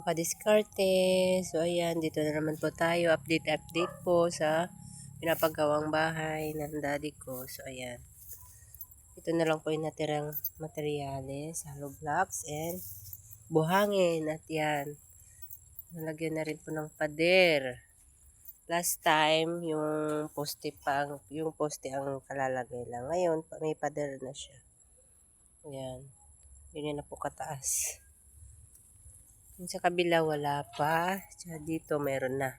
Kadiskarte. So ayan, dito na naman po tayo. Update po sa pinapagawang bahay ng daddy ko. So ayan. Ito na lang po yung natirang materyales, hollow blocks and buhangin. At yan, nalagyan na rin po ng pader. Last time, yung poste ang kalalagay lang. Ngayon, may pader na siya. Ayan. Yun na po kataas. Yung sa kabila wala pa. Tsaka dito meron na.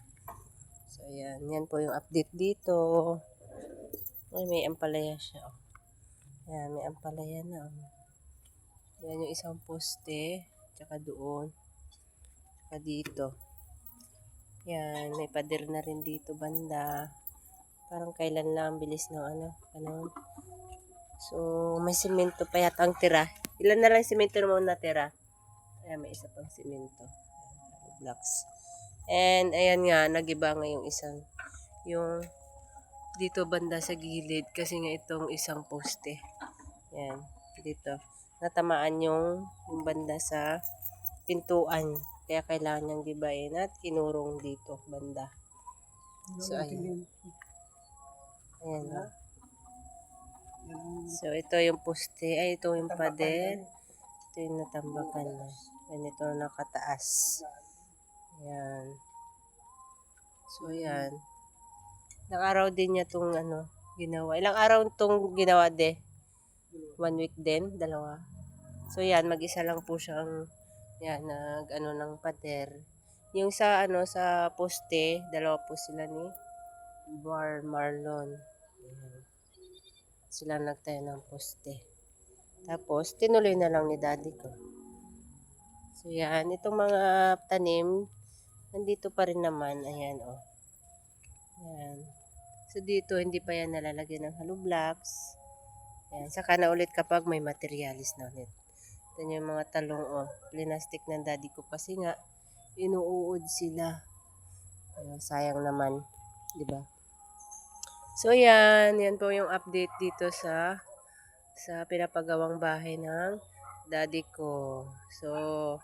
So ayan. Yan po yung update dito. Ay, may ampalaya siya. Oh. Ayan, may ampalaya na. Oh. Yan yung isang poste. Tsaka doon. Tsaka dito. Yan. May pader na rin dito banda. Parang kailan lang bilis ng ano. So, may simento pa yata ang tira. Ilan na lang simento naman natira? Ayan, may isa pang simento. Blocks. And, ayan nga, nagiba nga yung yung dito banda sa gilid kasi nga itong isang poste. Ayan, dito. Natamaan yung banda sa pintuan. Kaya kailangan niyang gibain at kinurong dito banda. So, ayan. Ayan. So, ito yung poste. Ay, ito yung pader. Ito yung natambakan na. Ganito nakataas. Ayan. So, ayan. Ilang araw din niya itong ginawa. Ilang araw itong ginawa de? 1 week din? 2? So, yan. Mag-isa lang po siyang ng pader. Yung sa sa poste, 2 po sila ni Marlon. Ayan. Sila nagtayo ng poste. Tapos, tinuloy na lang ni daddy ko. So, yan. Itong mga tanim, nandito pa rin naman. Ayan, oh. Ayan. So, dito, hindi pa yan nalalagyan ng hollow blocks. Ayan. Saka na ulit kapag may materialis na ulit. Ito yung mga talong, oh. Plinastic ng daddy ko kasi nga, inuuod sila. Sayang naman. Diba? So, yan. Yan po yung update dito sa pinapagawang bahay ng daddy ko. So,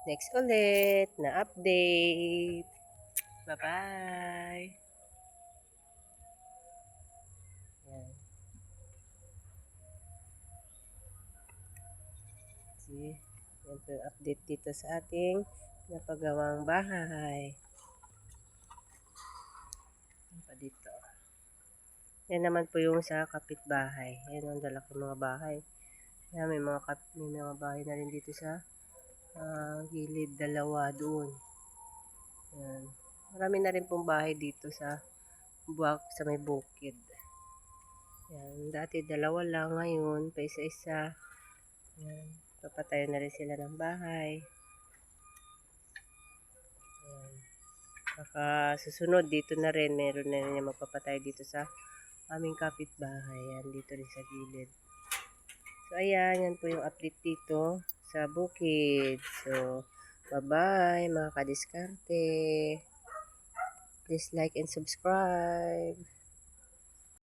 next ulit na update. Bye-bye! Yan. See? Yan po yung update dito sa ating pinapagawang bahay. Yan pa dito. Yan naman po yung sa kapitbahay. Yan ang dalaki mga bahay. Yan, may mga bahay na rin dito sa gilid, 2 doon. Yan. Marami na rin pong bahay dito sa may bukid. Yan. Dati 2 lang, ngayon pa isa-isa. Yan. Papatayo na rin sila ng bahay. Yan. Baka susunod dito na rin, meron na rin magpapatayo dito sa aming kapitbahay. Yan, dito rin sa gilid. So, ayan, yan po yung update dito sa bukid. So, bye-bye mga kadiskarte. Please like and subscribe.